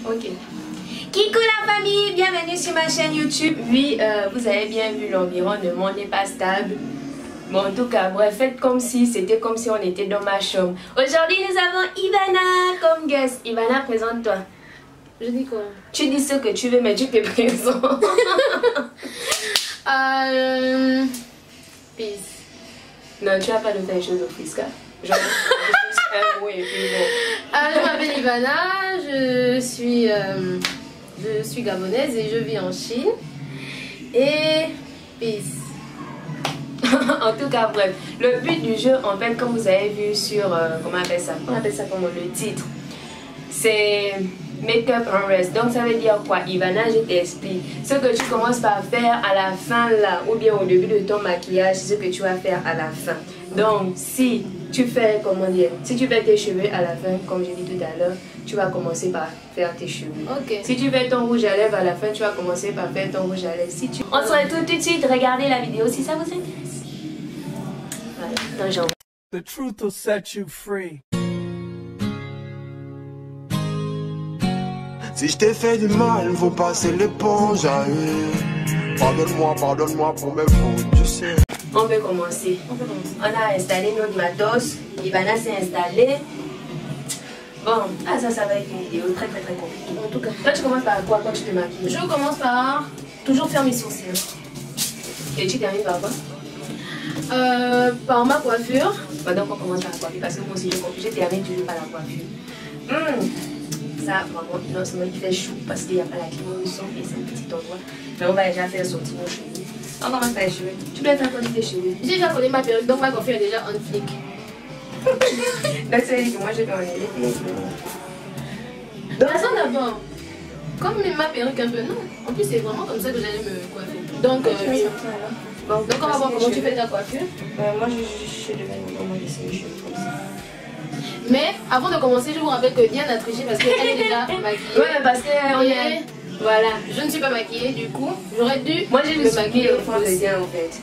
Ok. Kikou la famille, bienvenue sur ma chaîne YouTube. Oui, vous avez bien vu, l'environnement n'est pas stable. Bon, en tout cas, bref, faites comme si c'était comme si on était dans ma chambre. Aujourd'hui, nous avons Ivana comme guest. Ivana, présente-toi. Je dis quoi? Tu dis ce que tu veux, mais tu te présentes. Peace. Non, tu n'as pas de faire les choses au fiscal. Genre, juste un mot et puis bon. Je m'appelle Ivana, je suis gabonaise et je vis en Chine. Et peace. En tout cas, bref, le but du jeu, en fait, comme vous avez vu sur, comment on appelle ça? On appelle ça comment le titre? C'est Make-up and Rest. Donc, ça veut dire quoi? Ivana, je t'explique. Ce que tu commences par faire à la fin, là, ou bien au début de ton maquillage, c'est ce que tu vas faire à la fin. Donc, si tu fais, comment dire, si tu fais tes cheveux à la fin, comme j'ai dit tout à l'heure, tu vas commencer par faire tes cheveux. Ok. Si tu fais ton rouge à lèvres à la fin, tu vas commencer par faire ton rouge à lèvres. Si tu... On se retrouve tout de suite. Regardez la vidéo si ça vous intéresse. Voilà. Donc, The truth will set you free. Si je t'ai fait du mal, faut passer l'éponge. Pardonne-moi pour mes fautes, tu sais. on peut commencer. On a installé notre matos. Ivana s'est installée. Bon, ça va être une vidéo très compliquée. En tout cas, Toi, tu commences par quoi quand tu te maquilles? je commence par toujours faire mes sourcils. Et tu termines par quoi? Par ma coiffure. Donc on commence par la coiffure parce que moi aussi je termine toujours par la coiffure. Ça vraiment, non, c'est moi qui fait chaud parce qu'il n'y a pas la clim au son et c'est un petit endroit. Mais on va déjà faire sortir nos cheveux. On commence par les cheveux. Tu dois faire coller tes cheveux. J'ai déjà collé ma perruque, donc ma coiffure est déjà on flic. Donc ça veut dire que moi je vais enlever tes cheveux. Donc attends d'abord. Comme ma perruque un peu, non. En plus c'est vraiment comme ça que j'allais me coiffer. Donc oui. Bon, Donc on va voir comment tu fais ta coiffure. Moi je devais vraiment laisser mes cheveux comme ça. Mais avant de commencer, je vous rappelle que Diane a triché parce qu'elle est déjà maquillée. Ouais, parce que on est... Voilà. Je ne suis pas maquillée, du coup, j'aurais dû Moi j'ai me juste maquiller au fond de aussi. Diane en fait.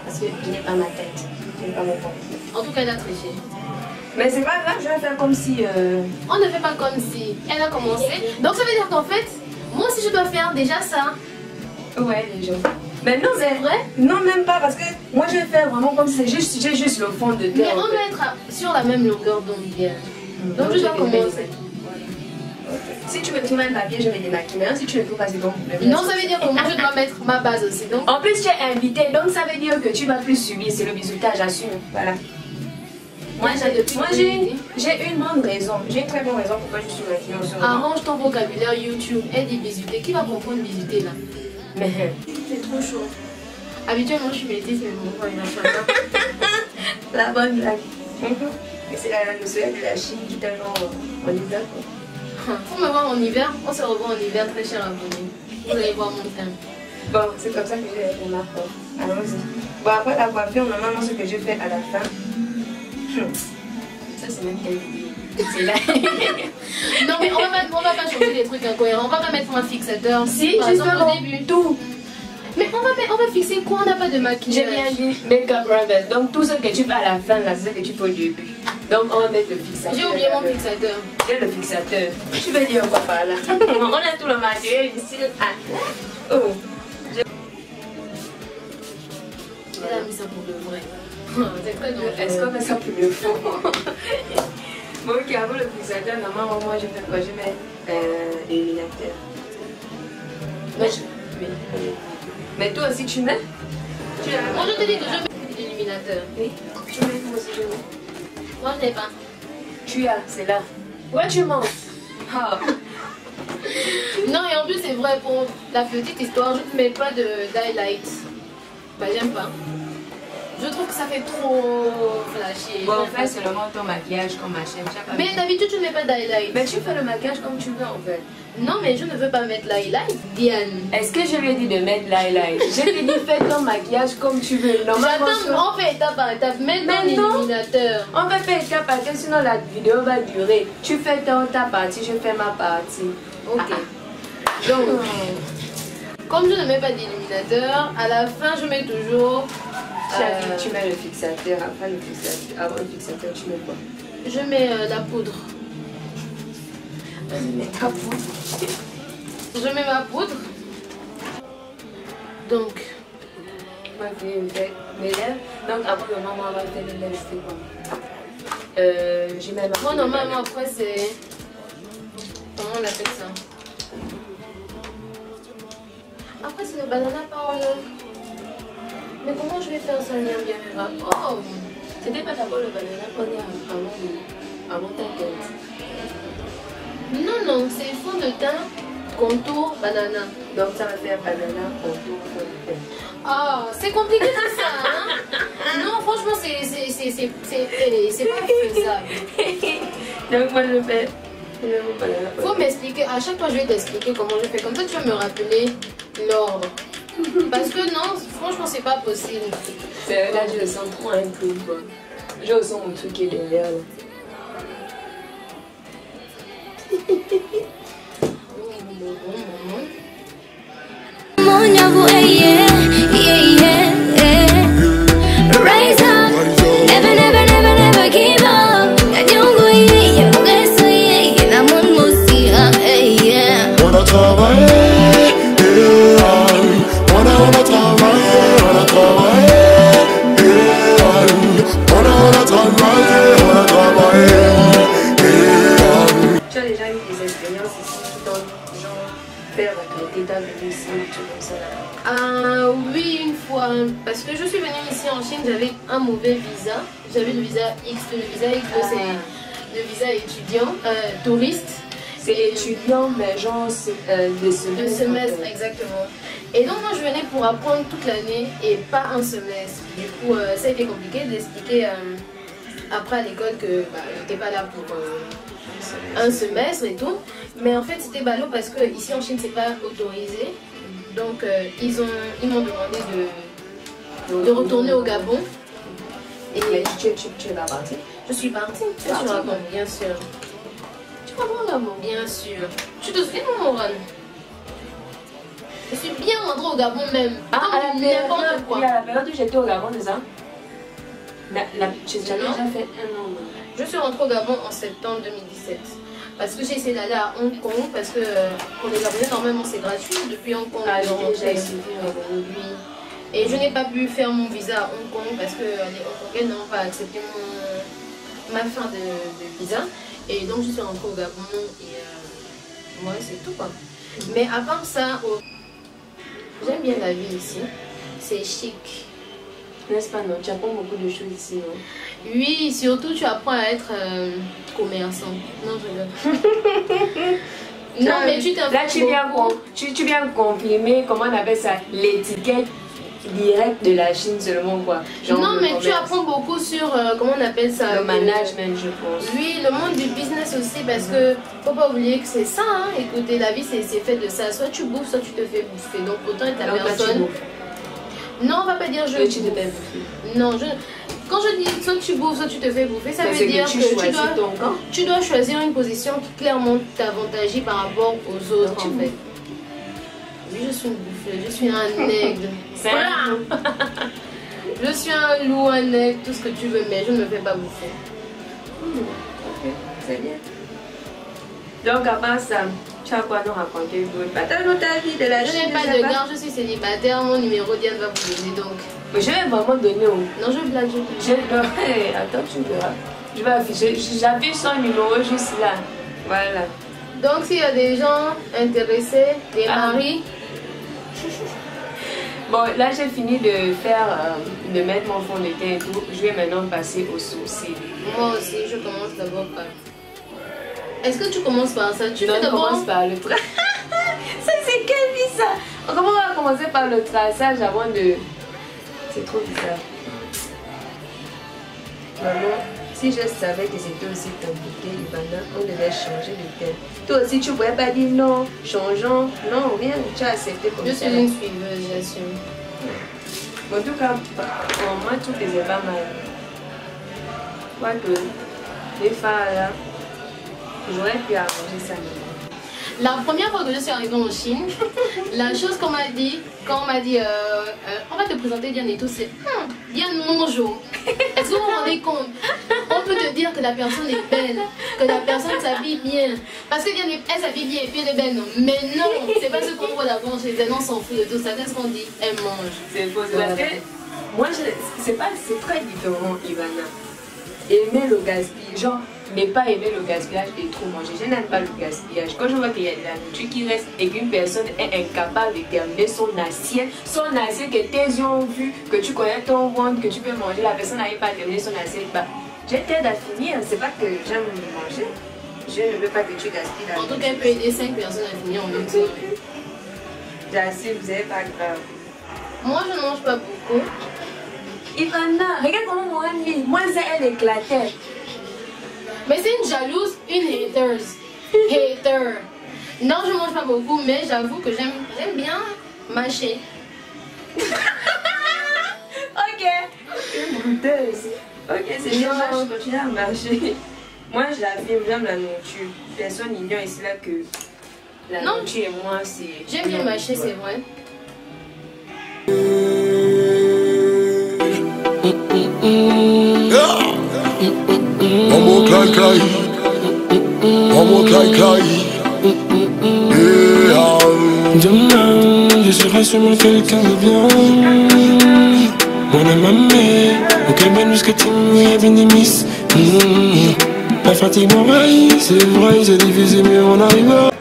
Parce que je n'ai pas ma tête. Je n'ai pas mon corps. En tout cas, elle a triché. Mais c'est pas grave, je vais faire comme si... On ne fait pas comme si elle a commencé. Donc ça veut dire qu'en fait, moi aussi je dois faire déjà ça. Ouais, les gens. Mais non, C'est vrai? Non, même pas, parce que moi je vais faire vraiment comme si j'ai juste le fond de Mais terre. on doit être sur la même longueur d'onde bien. Donc je dois commencer. Si tu veux trouver un papier, je vais démaquiller. Si tu ne trouves pas, c'est ton problème. Non, ça veut dire que moi je dois mettre ma base aussi. Donc En plus, tu es invité, donc ça veut dire que tu vas plus subir. C'est le bizutage, j'assume. Voilà. Moi, j'ai une bonne raison. J'ai une très bonne raison pourquoi je suis maquillée en ce moment. arrange ton vocabulaire YouTube. Elle dit bisuter. Qui va comprendre bisuter là? Mais C'est trop chaud. Habituellement je suis métisse, mais bon, il va falloir. la bonne blague. Mais c'est le soleil de la Chine qui t'a genre en hiver. Pour me voir en hiver, on se revoit en hiver, très cher abonné. Vous allez voir mon teint. Bon, c'est comme ça que j'ai fait ma forme. Allons-y. Bon, après la coiffure, normalement, ce que je fais à la fin. Ça, c'est même quelle vidéo. C'est là. Non, mais on va pas changer des trucs incohérents. On va pas mettre un fixateur. Si, par exemple, justement, au début. tout. Mais on va fixer quoi? On n'a pas de J'ai maquillage. bien dit make-up rubber. Donc, tout ce que tu fais à la fin, là, c'est ce que tu fais au début. Donc, on va mettre le fixateur. J'ai oublié mon fixateur. J'ai le fixateur. Tu veux dire quoi par là? On a tout le matériel ici. Oh. Elle a mis ça pour de vrai. C'est très dangereux. Est-ce qu'on met ça pour le fond? Bon, ok, avant le fixateur, normalement, moi, je fais quoi? Je mets l'illuminateur. Oui. Mais toi aussi, tu mets? Moi, je te dis que je mets l'illuminateur. Oui. Tu mets, moi aussi, je mets. Moi, je n'ai pas. Tu as, c'est là. Ouais, tu mens. Ah. Non, et en plus, c'est vrai, pour la petite histoire, je ne mets pas de d'highlight. Bah, j'aime pas. Je trouve que ça fait trop flashy. Bon, en fait, c'est seulement ton maquillage comme ma chaîne. Mais d'habitude, tu ne mets pas d'highlight. Mais tu fais le maquillage comme tu veux, en fait. Non, mais je ne veux pas mettre l'highlight, Diane. Est-ce que je lui ai dit de mettre l'highlight? Je lui ai dit fais ton maquillage comme tu veux. Normalement, J'attends, on fait étape par étape. Mets ton illuminateur. on va faire étape par étape, sinon la vidéo va durer. Tu fais ta partie, je fais ma partie. Ok. Donc, comme je ne mets pas d'illuminateur, à la fin, je mets toujours... tu mets le fixateur. Avant le fixateur, tu mets quoi? Je mets la poudre. Vas-y, mets ta poudre. Je mets ma poudre. Donc, Moi, je vais faire mes lèvres. Donc, après, le moment, on va faire les lèvres. C'est bon. Je mets ma moi, normalement, après, c'est. Comment on appelle ça? Après, c'est le banana powder. Mais comment je vais faire ça, bien grave? Oh! C'était pas d'abord le banana qu'on a avant ta tête. Non, non, c'est fond de teint, contour, banana. Donc, ça va faire banana, contour, tête. Ah, c'est compliqué tout ça, hein? Non, franchement, c'est pas faisable. Donc, moi, je fais le banana. Faut m'expliquer, à chaque fois je vais t'expliquer comment je fais. Comme ça, tu vas me rappeler l'ordre. Parce que non, franchement, c'est pas possible. Là, je le sens trop un peu. Quoi. Je ressens mon truc qui est derrière. Là. Rise up, never, never, never, never give up. On a travaillé, on a travaillé, on a travaillé, on a travaillé. Tu as déjà eu des expériences ici qui t'ont genre faire regretter ta venue ici ou tout comme ça là? Oui, une fois. Parce que je suis venue ici en Chine, j'avais un mauvais visa. J'avais le visa X. Le visa X, c'est le visa étudiant, touriste. C'est étudiant, mais genre de semestre. De semestre, exactement. Et donc, moi, je venais pour apprendre toute l'année et pas un semestre. Du coup, ça a été compliqué d'expliquer après à l'école que je n'étais pas là pour un semestre et tout. Mais en fait, c'était ballot parce que ici en Chine, c'est pas autorisé. Donc, ils m'ont demandé de retourner au Gabon. Et tu es pas partie? Je suis partie. Tu racontes, bien sûr. Tu comprends Gabon? Bien sûr. Tu te souviens de mon run? Je suis bien rentrée au Gabon même. N'importe quoi. À la période où j'étais au Gabon, c'est ça? J'avais déjà fait un an. Je suis rentrée au Gabon en septembre 2017. Parce que j'ai essayé d'aller à Hong Kong. Parce que pour les Gabonais, normalement, c'est gratuit. Depuis Hong Kong, j'ai déjà essayé. Oui. Et je n'ai pas pu faire mon visa à Hong Kong parce que les Hongkongais n'ont pas accepté ma fin de visa. Et donc, je suis rentrée au Gabon. Et ouais, c'est tout quoi. Mais à part ça, j'aime bien la vie ici. C'est chic. N'est-ce pas, non? Tu apprends beaucoup de choses ici, non? Oui, surtout tu apprends à être commerçant. Non, je rigole. Non, mais tu t'informes. Là, tu viens confirmer, comment on appelle ça, l'étiquette directe de la Chine seulement, quoi. Genre non, mais commerce. tu apprends beaucoup sur, comment on appelle ça? Le management, je pense. Oui, le monde du business aussi, parce que faut pas oublier que c'est ça, hein. Écoutez, la vie, c'est fait de ça. Soit tu bouffes, soit tu te fais bouffer. Donc, autant être la Donc, personne. Non, on va pas dire je tu te bouffe. fais bouffer. Non, quand je dis soit tu bouffes, soit tu te fais bouffer, ça Parce veut dire tu que choisis ton camp. tu dois choisir une position qui clairement t'avantage par rapport aux autres en fait. Oui, je suis une bouffeuse, je suis un aigle. Voilà. Je suis un loup, un aigle, tout ce que tu veux, mais je ne me fais pas bouffer. Ok, c'est bien. Donc, à part ça, tu as quoi nous raconter d'autre? Partage ta vie de la Je Chine. n'ai pas de garde, je suis célibataire, mon numéro Diane va vous donner donc. Mais je vais vraiment donner au. Non, je blague, je blague. Hey, attends, tu verras. Je vais afficher. J'affiche son numéro juste là. Voilà. Donc, s'il y a des gens intéressés, des maris. Bon, là j'ai fini de faire, de mettre mon fond de teint et tout. Je vais maintenant passer aux sourcils. Moi aussi, je commence d'abord par. Est-ce que tu commences par ça? Tu Non, fais on d'abord. commence par le traçage. Ça, c'est quelle vie ça? Comment on va commencer par le traçage avant de. C'est trop bizarre. Maman, si je savais que c'était aussi compliqué, Ivana, on devait changer de thème. Toi aussi, tu ne pourrais pas dire non, changeons. Non, rien, tu as accepté comme Je ça. suis une suiveuse, j'assume. En tout cas, pour moi, tout faisait pas mal. Quoique, les phares là, j'aurais pu arranger ça. La première fois que je suis arrivée en Chine, la chose qu'on m'a dit, quand on m'a dit on va te présenter Diane et tout, c'est Diane, bonjour. Est-ce que vous vous rendez compte? On peut te dire que la personne est belle, que la personne s'habille bien. Parce qu'elle s'habille bien et puis elle est belle, non. Mais non, c'est pas ce qu'on voit d'abord chez elle. On s'en fout de tout ça. Qu'est-ce qu'on dit? Elle mange. C'est faux. Parce que moi, c'est très différent, Ivana. Aimer le gaspillage, genre, ne pas aimer le gaspillage et trop manger. Je n'aime pas le gaspillage. Quand je vois qu'il y a de la nourriture qui reste et qu'une personne est incapable de terminer son assiette que tes yeux ont vu, que tu connais ton ventre, que tu peux manger, la personne n'arrive pas à terminer son assiette, bah, je t'aide à finir. C'est pas que j'aime manger. Je ne veux pas que tu gaspilles la nourriture. En tout cas, elle peut aider 5 personnes à finir en même temps. J'assure, vous n'avez pas grave. Moi, je ne mange pas beaucoup. Ivana, regarde comment moi, elle éclatait. Mais c'est une jalouse, une hater. Non, je mange pas beaucoup, mais j'avoue que j'aime bien mâcher. Ok. Une brouteuse. Ok, c'est bien, je continue à marcher. Moi, je l'affirme, j'aime la nourriture. Personne n'ignore ici là que la nourriture et moi, c'est... J'aime bien mâcher, c'est vrai. One more cry. One more cry. Yeah. Demain, je serai sûrement quelqu'un de bien. Mon amie, ok, ben jusqu'à Timmy et Benimis. La fatigue m'envahit, c'est vrai, c'est difficile, mais on arrivera.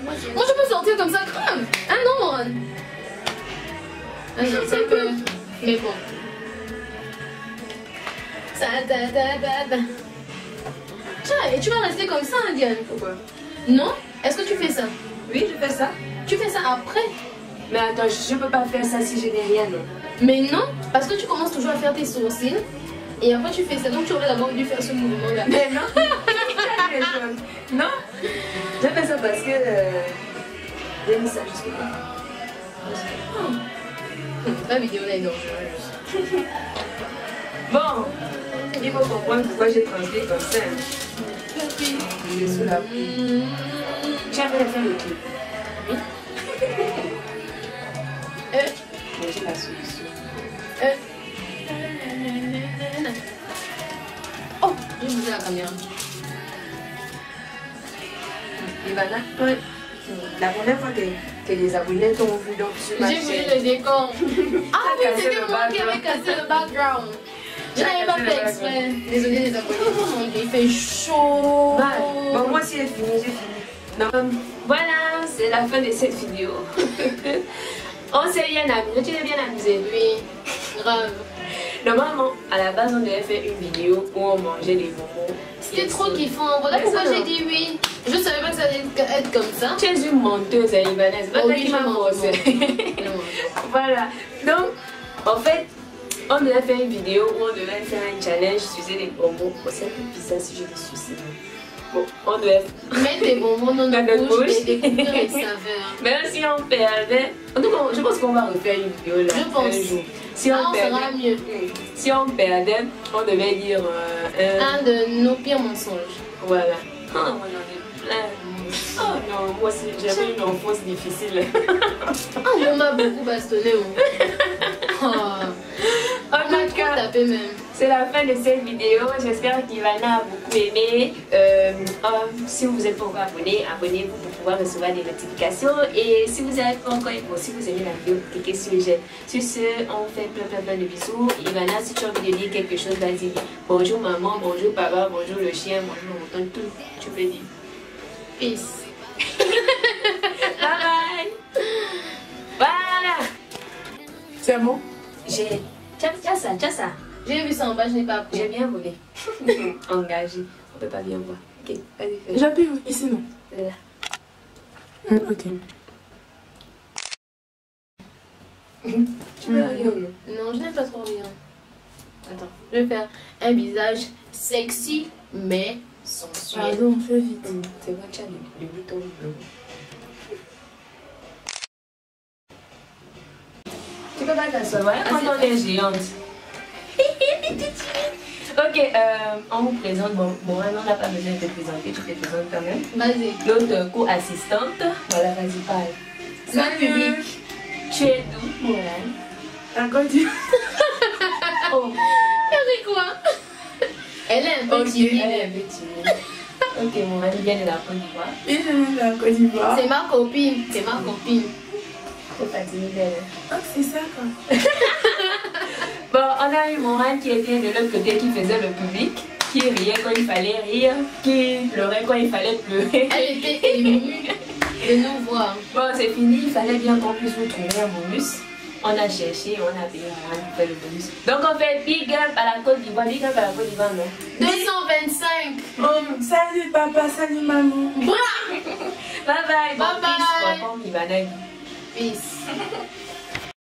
Moi, je peux sortir comme ça, crème. Ah non. Ah non, c'est un peu... Mais bon. Tiens, et tu vas rester comme ça, hein, Diane? Pourquoi? Non? Est-ce que tu fais ça? Oui, je fais ça. Tu fais ça après? Mais attends, je peux pas faire ça si je n'ai rien, non? Mais non, parce que tu commences toujours à faire tes sourcils et après tu fais ça, donc tu aurais d'abord dû faire ce mouvement-là. Mais non. Non, je fais ça parce que j'ai mis ça jusque là. La vidéo là est dangereuse. Bon, il faut comprendre pourquoi j'ai transmis comme ça. Je suis sous la pluie. J'aimerais faire le clip. Oui. Mais j'ai la solution. Oh, j'ai bougé la caméra. Ivana, toi, la première fois que les abonnés t'ont vu donc sur ma J'ai chaîne, voulu le décor. Ah oui, cassé c'était le moi qui avais cassé le background. Je n'avais pas fait exprès. Désolée les abonnés. Oh mon Dieu, il fait chaud. bah, bon, moi aussi j'ai fini. Non, voilà, c'est la fin de cette vidéo. On s'est bien amusé, tu t'es bien amusé? Oui, grave. Normalement, à la base, on devait faire une vidéo où on mangeait des bonbons. C'était trop kiffant. Voilà pourquoi j'ai dit oui. Je savais pas que ça allait être comme ça. Tu es une menteuse, Ivana. C'est pas toi qui m'as forcé. Voilà. Donc, en fait, on devait faire une vidéo où on devait faire un challenge, sucer des bonbons. C'est un peu bizarre si je les suce. Bon, on devait mettre des bonbons dans notre bouche et découvrir les saveurs. Même si on perdait, en tout cas, je pense qu'on va refaire une vidéo là. Je pense. Un jour. Si on sera mieux. Si on perdait, on devait dire un de nos pires mensonges. Voilà. Oh, moi j'en ai plein. Oh non, moi aussi j'avais une enfance difficile. Ah, on m'a beaucoup bastonné. On m'a trop tapé même. C'est la fin de cette vidéo. J'espère qu'Ivana a beaucoup aimé. Si vous n'êtes pas encore abonné, abonnez-vous pour pouvoir recevoir des notifications. Et si vous n'êtes pas encore si vous aimez la vidéo, cliquez sur j'aime. Sur ce, on fait plein de bisous. Ivana, si tu as envie de dire quelque chose, vas-y. Bonjour maman, bonjour papa, bonjour le chien, bonjour mon tonton, tout. Tu peux dire. Peace. Bye bye. Voilà. C'est bon? J'ai... Tiens ça. J'ai vu ça en bas, je n'ai pas appris. J'ai bien volé. Engagé. On peut pas bien voir. Ok, vas-y, fais. J'appuie ici, non? Là. Ok. Tu veux rire ou non? Non, je n'aime pas trop rire. Attends, je vais faire un visage sexy, mais sensuel. Pardon, fais vite. C'est vrai, tu as le bouton bleu. Tu peux pas t'asseoir, quand on est géante. Ok, on vous présente. Bon, on n'a pas besoin de te présenter, tu te présentes quand même. Vas-y. L'autre co-assistante. Voilà, vas-y, parle. Salut. Tu es d'où, Morane? Raconte. Oh. Elle fait quoi? Elle est un peu Ok. timide. Elle est un peu timide. Ok, mon ami vient de la Côte d'Ivoire. Et je viens de la Côte d'Ivoire. C'est ma copine. C'est ma copine. C'est pas timide, elle. Oh, c'est ça quoi. Bon, on a eu Morane qui était de l'autre côté, qui faisait le public, qui riait quand il fallait rire, qui pleurait quand il fallait pleurer. Elle était émue de nous voir. Bon, c'est fini, il fallait bien qu'on puisse vous trouver un bonus. On a cherché, on a payé Morane pour faire le bonus. Donc on fait big up à la Côte d'Ivoire, big up à la Côte d'Ivoire, non? 225. Salut papa, salut maman. Bye bye, bon, Bye bye. peace, welcome, Ibanagi. Peace.